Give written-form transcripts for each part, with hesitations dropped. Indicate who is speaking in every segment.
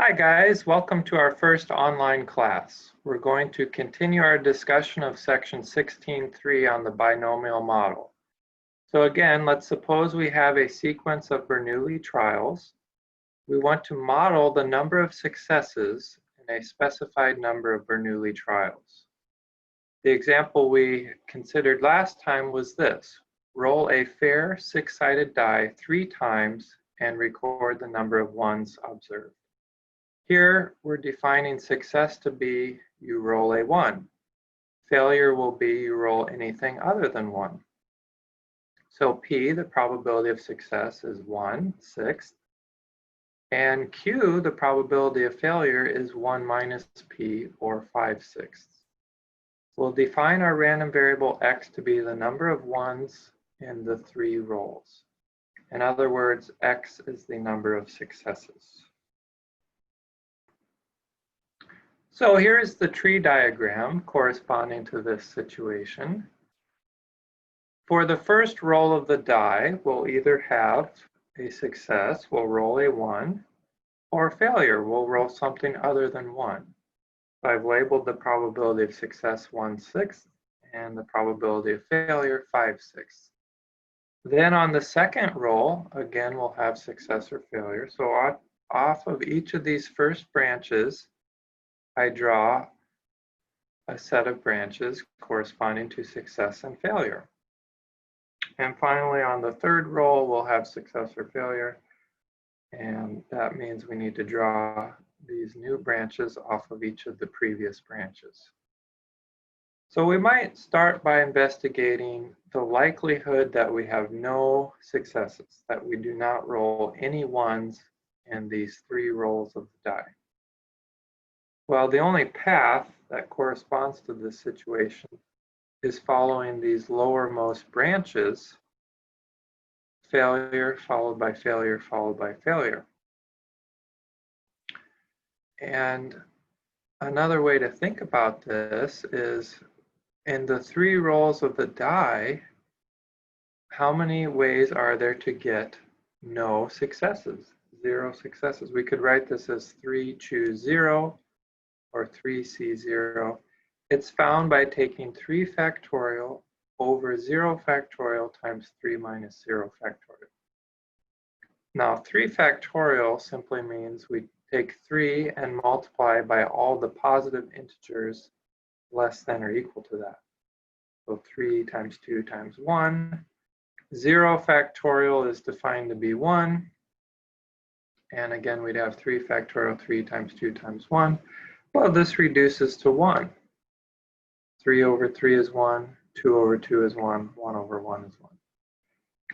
Speaker 1: Hi guys, welcome to our first online class. We're going to continue our discussion of section 16.3 on the binomial model. So again, let's suppose we have a sequence of Bernoulli trials. We want to model the number of successes in a specified number of Bernoulli trials. The example we considered last time was this. Roll a fair six-sided die 3 times and record the number of ones observed. Here, we're defining success to be you roll a 1. Failure will be you roll anything other than 1. So P, the probability of success, is 1/6. And Q, the probability of failure, is 1 minus P, or 5/6. We'll define our random variable X to be the number of ones in the 3 rolls. In other words, X is the number of successes. So here's the tree diagram corresponding to this situation. For the first roll of the die, we'll either have a success, we'll roll a 1, or failure, we'll roll something other than 1. So I've labeled the probability of success 1/6 and the probability of failure 5/6. Then on the second roll, again, we'll have success or failure. So off of each of these first branches, I draw a set of branches corresponding to success and failure. And finally, on the third roll, we'll have success or failure. And that means we need to draw these new branches off of each of the previous branches. So we might start by investigating the likelihood that we have no successes, that we do not roll any ones in these 3 rolls of the die. Well, the only path that corresponds to this situation is following these lowermost branches, failure followed by failure followed by failure. And another way to think about this is in the 3 rolls of the die, how many ways are there to get no successes? 0 successes. We could write this as 3 choose 0. Or 3C0, it's found by taking 3 factorial over 0 factorial times 3 minus 0 factorial. Now 3 factorial simply means we take 3 and multiply by all the positive integers less than or equal to that. So 3 times 2 times 1. 0 factorial is defined to be 1. And again, we'd have 3 factorial, 3 times 2 times 1. Well, this reduces to 1. 3 over 3 is 1, 2 over 2 is 1, 1 over 1 is 1.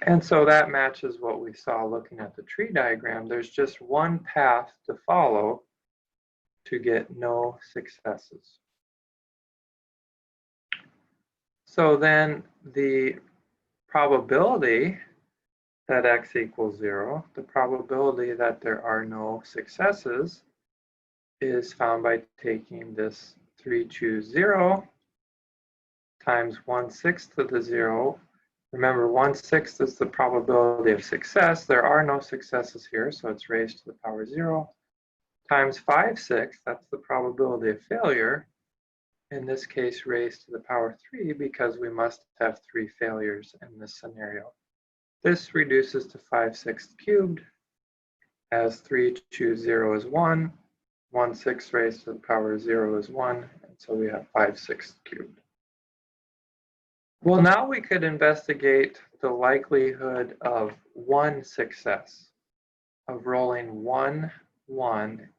Speaker 1: And so that matches what we saw looking at the tree diagram. There's just one path to follow to get no successes. So then the probability that X equals 0, the probability that there are no successes, is found by taking this 3 choose 0 times 1/6 to the 0. Remember, 1/6 is the probability of success. There are no successes here, so it's raised to the power 0. Times 5/6, that's the probability of failure. In this case, raised to the power 3 because we must have 3 failures in this scenario. This reduces to 5/6 cubed, as 3 choose 0 is 1. 1/6 raised to the power 0 is 1, and so we have 5/6 cubed. Well, now we could investigate the likelihood of 1 success, of rolling 1, 1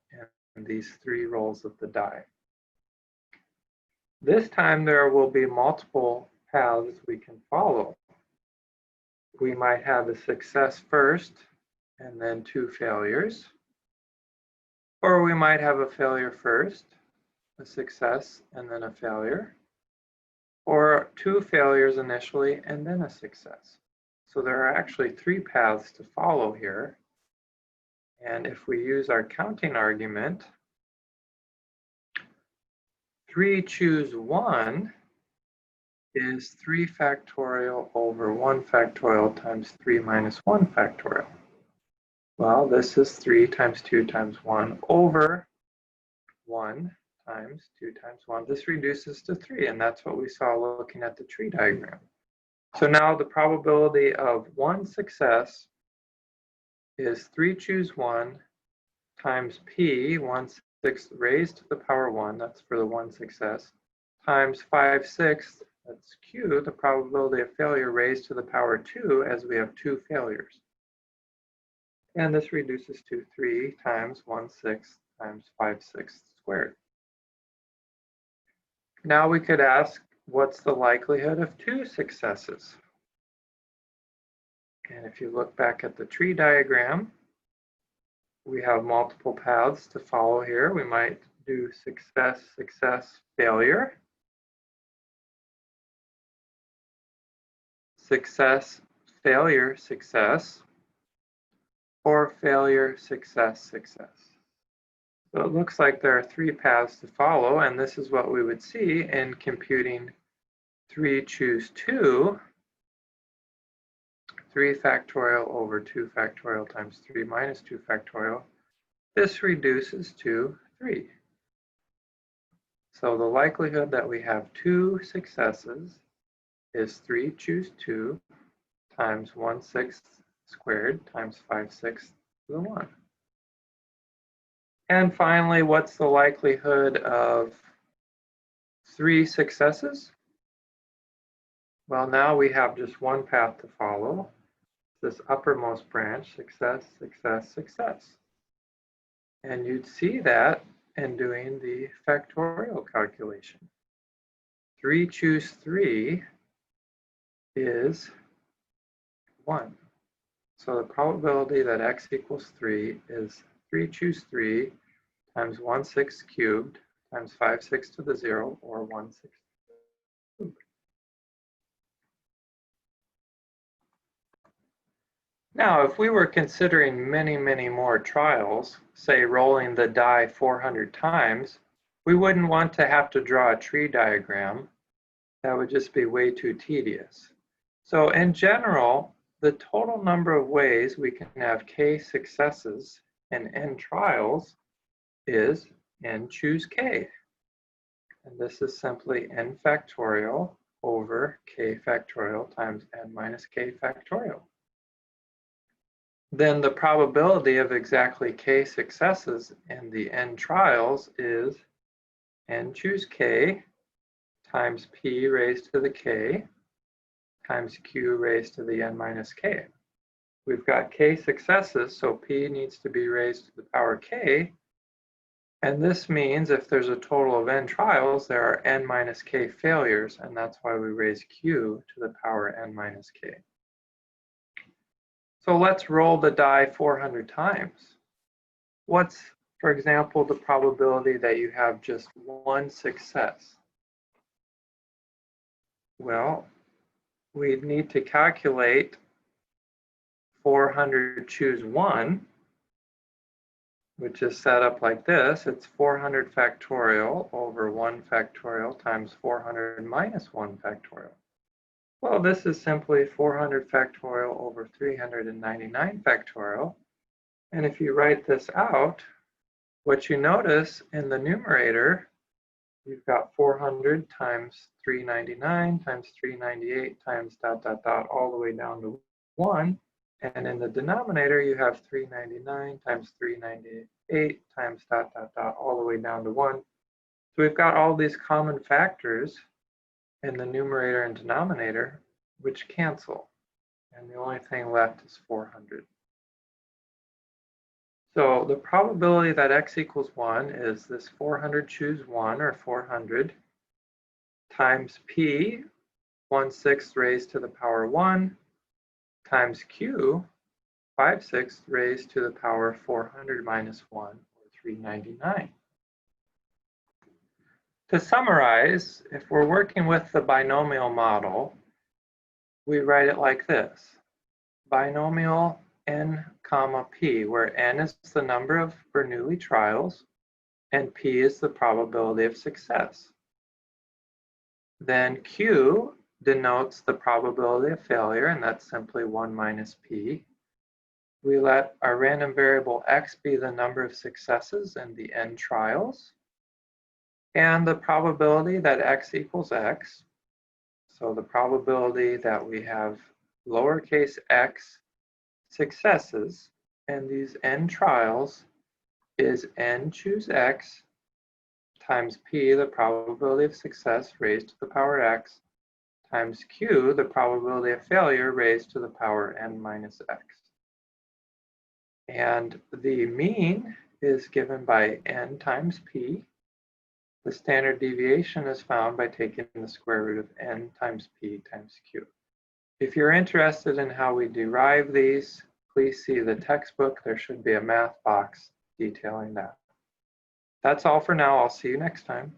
Speaker 1: in these 3 rolls of the die. This time there will be multiple paths we can follow. We might have a success first and then 2 failures. Or we might have a failure first, a success, and then a failure. Or 2 failures initially, and then a success. So there are actually 3 paths to follow here. And if we use our counting argument, 3 choose 1 is 3 factorial over 1 factorial times 3 minus 1 factorial. Well, this is 3 times 2 times 1 over 1 times 2 times 1. This reduces to 3, and that's what we saw looking at the tree diagram. So now the probability of one success is 3 choose 1 times p, 1/6 raised to the power 1, that's for the one success, times 5/6, that's q, the probability of failure raised to the power 2, as we have 2 failures. And this reduces to 3 times 1/6 times 5/6 squared. Now we could ask, what's the likelihood of 2 successes? And if you look back at the tree diagram, we have multiple paths to follow here. We might do success, success, failure. Success, failure, success. Or failure, success, success. So it looks like there are 3 paths to follow, and this is what we would see in computing 3 choose 2. 3 factorial over 2 factorial times 3 minus 2 factorial. This reduces to 3. So the likelihood that we have 2 successes is 3 choose 2 times 1/6 squared times 5/6 to the 1. And finally, what's the likelihood of 3 successes? Well, now we have just one path to follow. This uppermost branch, success, success, success. And you'd see that in doing the factorial calculation. 3 choose 3 is 1. So the probability that x equals 3 is 3 choose 3 times 1/6 cubed times 5/6 to the 0, or 1/6 cubed. Now, if we were considering many, many more trials, say rolling the die 400 times, we wouldn't want to have to draw a tree diagram. That would just be way too tedious. So in general, the total number of ways we can have k successes and n trials is n choose k. And this is simply n factorial over k factorial times n minus k factorial. Then the probability of exactly k successes in the n trials is n choose k times p raised to the k times q raised to the n minus k. We've got k successes, so p needs to be raised to the power k. And this means if there's a total of n trials, there are n minus k failures, and that's why we raise q to the power n minus k. So let's roll the die 400 times. What's, for example, the probability that you have just one success? Well, we'd need to calculate 400 choose 1, which is set up like this. It's 400 factorial over 1 factorial times 400 minus 1 factorial. Well, this is simply 400 factorial over 399 factorial. And if you write this out, what you notice in the numerator, you've got 400 times 399 times 398 times ... all the way down to 1. And in the denominator, you have 399 times 398 times ... all the way down to 1. So we've got all these common factors in the numerator and denominator, which cancel. And the only thing left is 400. So the probability that x equals 1 is this 400 choose 1, or 400, times p, 1/6 raised to the power 1, times q, 5/6 raised to the power 400 minus 1, or 399. To summarize, if we're working with the binomial model, we write it like this. Binomial n comma p, where n is the number of Bernoulli trials and p is the probability of success. Then q denotes the probability of failure, and that's simply 1 minus p. We let our random variable x be the number of successes in the n trials, and the probability that x equals x. So the probability that we have lowercase x successes in these n trials is n choose x times p, the probability of success raised to the power x, times q, the probability of failure raised to the power n minus x. And the mean is given by n times p. The standard deviation is found by taking the square root of n times p times q. If you're interested in how we derive these, please see the textbook. There should be a math box detailing that. That's all for now. I'll see you next time.